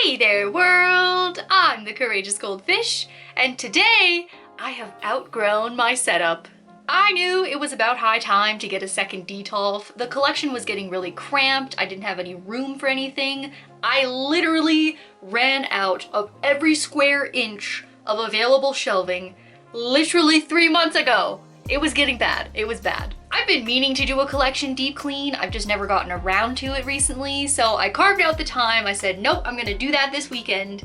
Hey there world! I'm the Courageous Goldfish, and today I have outgrown my setup. I knew it was about high time to get a second Detolf. The collection was getting really cramped, I didn't have any room for anything. I literally ran out of every square inch of available shelving literally 3 months ago. It was getting bad. It was bad. I've been meaning to do a collection deep clean. I've just never gotten around to it recently. So I carved out the time. I said, nope, I'm gonna do that this weekend.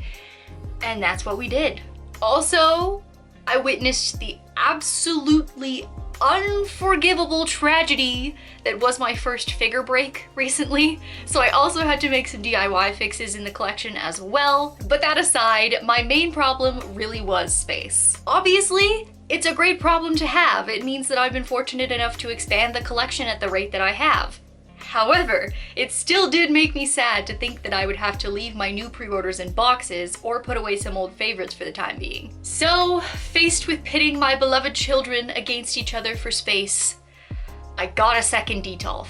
And that's what we did. Also, I witnessed the absolutely unforgivable tragedy that was my first figure break recently. So I also had to make some DIY fixes in the collection as well. But that aside, my main problem really was space. Obviously, it's a great problem to have. It means that I've been fortunate enough to expand the collection at the rate that I have. However, it still did make me sad to think that I would have to leave my new pre-orders in boxes or put away some old favorites for the time being. So, faced with pitting my beloved children against each other for space, I got a second Detolf.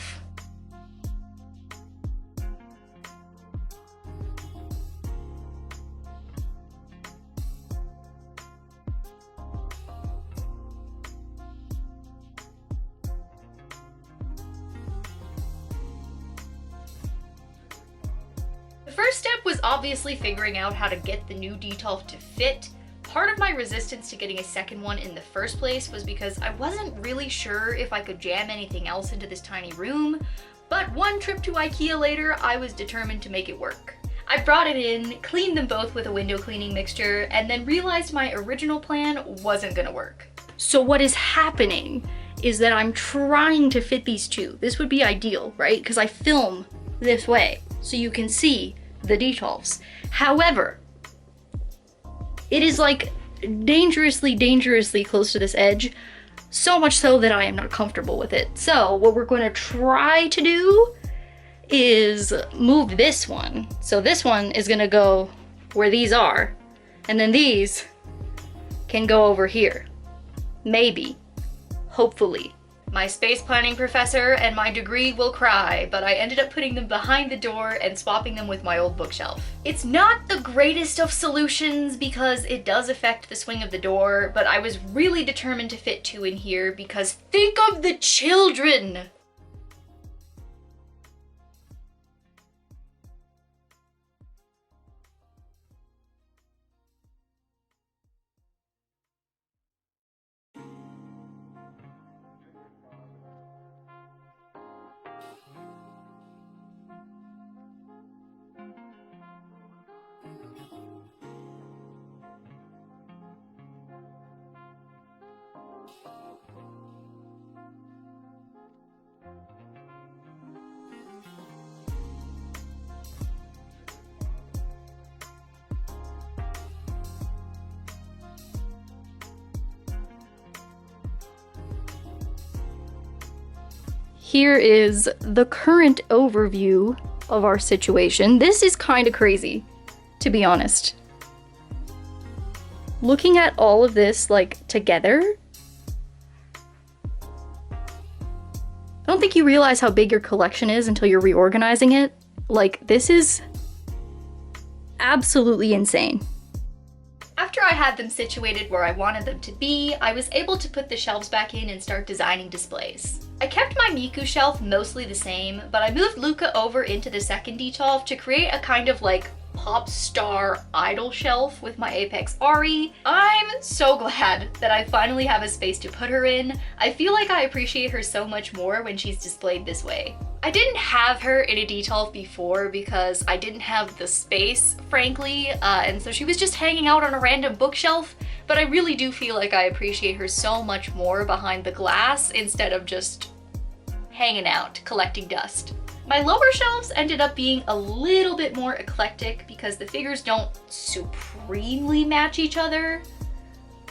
The first step was obviously figuring out how to get the new Detolf to fit. Part of my resistance to getting a second one in the first place was because I wasn't really sure if I could jam anything else into this tiny room, but one trip to IKEA later, I was determined to make it work. I brought it in, cleaned them both with a window cleaning mixture, and then realized my original plan wasn't gonna work. So what is happening is that I'm trying to fit these two. This would be ideal, right? Because I film this way, so you can see the Detolfs. However, it is like dangerously close to this edge, so much so that I am not comfortable with it. So what we're going to try to do is move this one. So this one is going to go where these are, and then these can go over here. Maybe. Hopefully. My space planning professor and my degree will cry, but I ended up putting them behind the door and swapping them with my old bookshelf. It's not the greatest of solutions because it does affect the swing of the door, but I was really determined to fit two in here because think of the children! Here is the current overview of our situation. This is kind of crazy, to be honest. Looking at all of this, like, together, I don't think you realize how big your collection is until you're reorganizing it. Like, this is absolutely insane. After I had them situated where I wanted them to be, I was able to put the shelves back in and start designing displays. I kept my Miku shelf mostly the same, but I moved Luca over into the second Detolf to create a kind of like pop star idol shelf with my Apex Ari. I'm so glad that I finally have a space to put her in. I feel like I appreciate her so much more when she's displayed this way. I didn't have her in a Detolf before because I didn't have the space, frankly, and so she was just hanging out on a random bookshelf, but I really do feel like I appreciate her so much more behind the glass instead of just hanging out, collecting dust. My lower shelves ended up being a little bit more eclectic because the figures don't supremely match each other.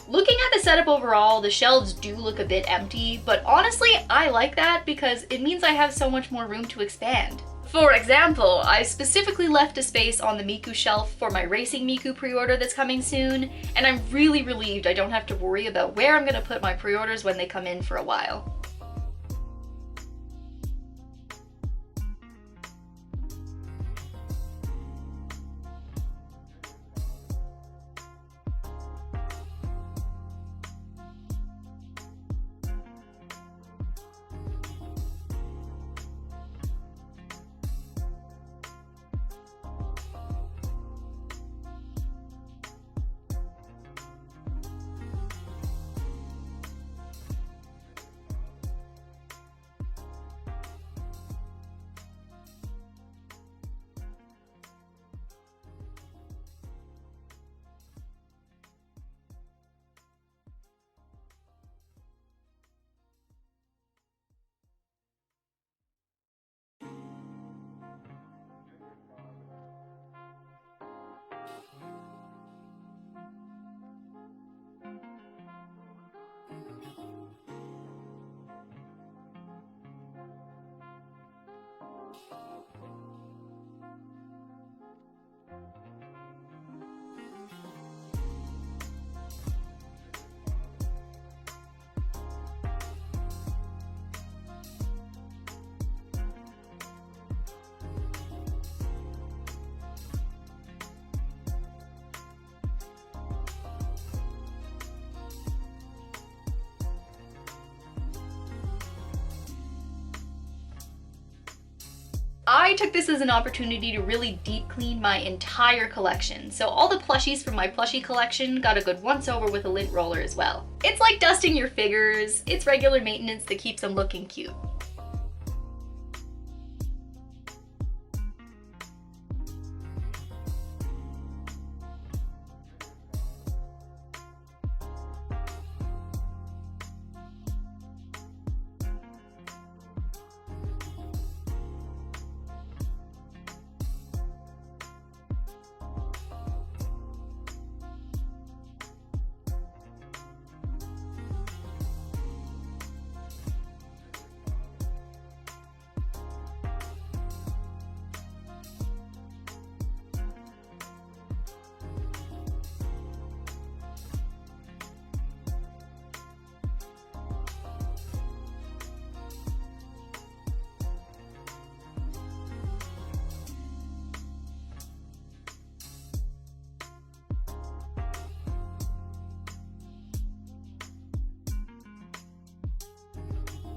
Looking at the setup overall, the shelves do look a bit empty, but honestly, I like that because it means I have so much more room to expand. For example, I specifically left a space on the Miku shelf for my Racing Miku pre-order that's coming soon, and I'm really relieved I don't have to worry about where I'm gonna put my pre-orders when they come in for a while. I took this as an opportunity to really deep clean my entire collection, so all the plushies from my plushie collection got a good once over with a lint roller as well. It's like dusting your figures, it's regular maintenance that keeps them looking cute.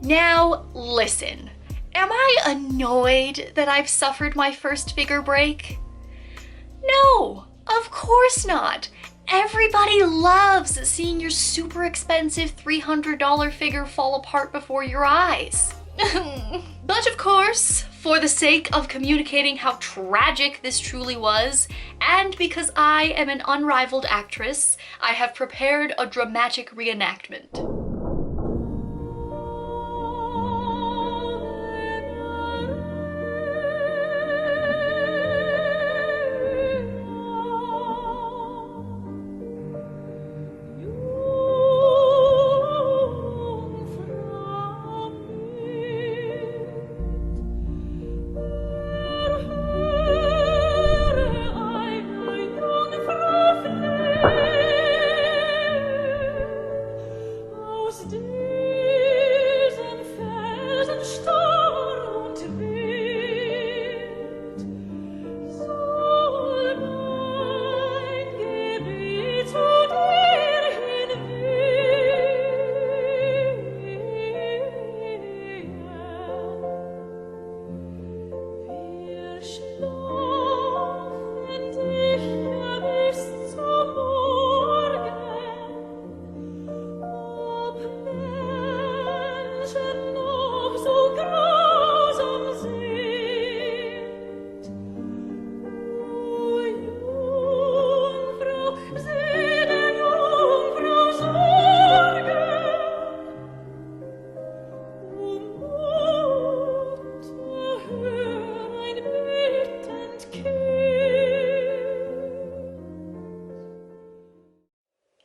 Now, listen. Am I annoyed that I've suffered my first figure break? No, of course not. Everybody loves seeing your super expensive $300 figure fall apart before your eyes. But of course, for the sake of communicating how tragic this truly was, and because I am an unrivaled actress, I have prepared a dramatic reenactment.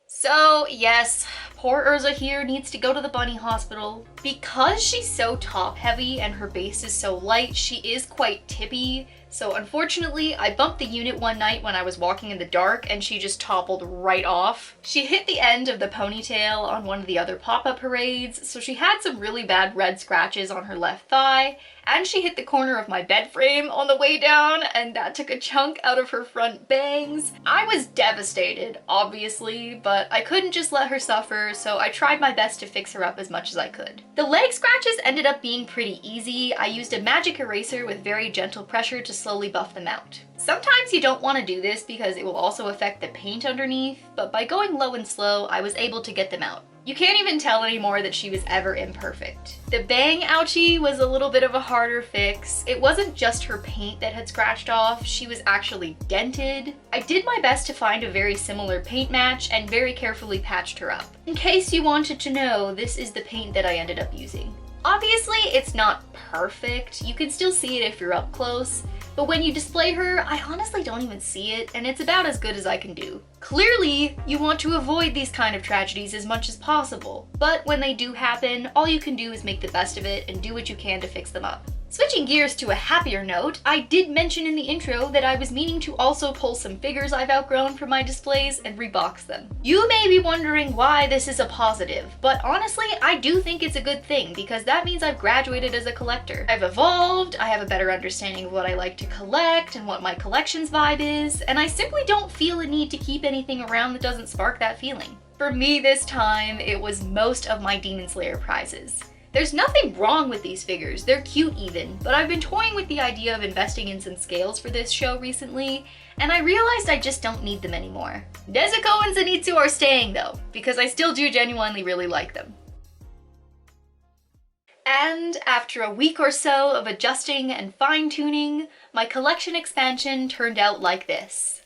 So yes, poor Urza here needs to go to the bunny hospital. Because she's so top heavy and her base is so light, she is quite tippy. So unfortunately, I bumped the unit one night when I was walking in the dark and she just toppled right off. She hit the end of the ponytail on one of the other pop-up parades, so she had some really bad red scratches on her left thigh, and she hit the corner of my bed frame on the way down, and that took a chunk out of her front bangs. I was devastated, obviously, but I couldn't just let her suffer, so I tried my best to fix her up as much as I could. The leg scratches ended up being pretty easy. I used a magic eraser with very gentle pressure to slowly buff them out. Sometimes you don't want to do this because it will also affect the paint underneath, but by going low and slow, I was able to get them out. You can't even tell anymore that she was ever imperfect. The bang ouchie was a little bit of a harder fix. It wasn't just her paint that had scratched off, she was actually dented. I did my best to find a very similar paint match and very carefully patched her up. In case you wanted to know, this is the paint that I ended up using. Obviously, it's not perfect. You can still see it if you're up close, but when you display her, I honestly don't even see it, and it's about as good as I can do. Clearly, you want to avoid these kind of tragedies as much as possible, but when they do happen, all you can do is make the best of it and do what you can to fix them up. Switching gears to a happier note, I did mention in the intro that I was meaning to also pull some figures I've outgrown from my displays and rebox them. You may be wondering why this is a positive, but honestly, I do think it's a good thing because that means I've graduated as a collector. I've evolved, I have a better understanding of what I like to collect and what my collection's vibe is, and I simply don't feel a need to keep anything around that doesn't spark that feeling. For me this time, it was most of my Demon Slayer prizes. There's nothing wrong with these figures, they're cute even, but I've been toying with the idea of investing in some scales for this show recently, and I realized I just don't need them anymore. Nezuko and Zenitsu are staying though, because I still do genuinely really like them. And after a week or so of adjusting and fine-tuning, my collection expansion turned out like this.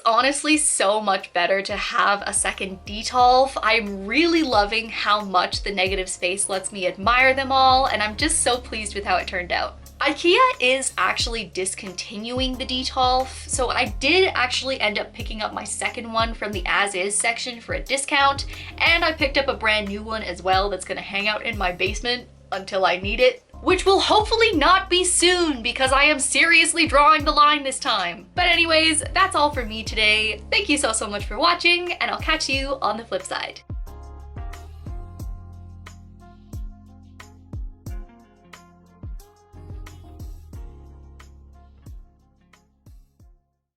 Honestly so much better to have a second Detolf. I'm really loving how much the negative space lets me admire them all, and I'm just so pleased with how it turned out. IKEA is actually discontinuing the Detolf, so I did actually end up picking up my second one from the as-is section for a discount, and I picked up a brand new one as well that's gonna hang out in my basement until I need it, which will hopefully not be soon because I am seriously drawing the line this time. But anyways, that's all for me today. Thank you so much for watching, and I'll catch you on the flip side.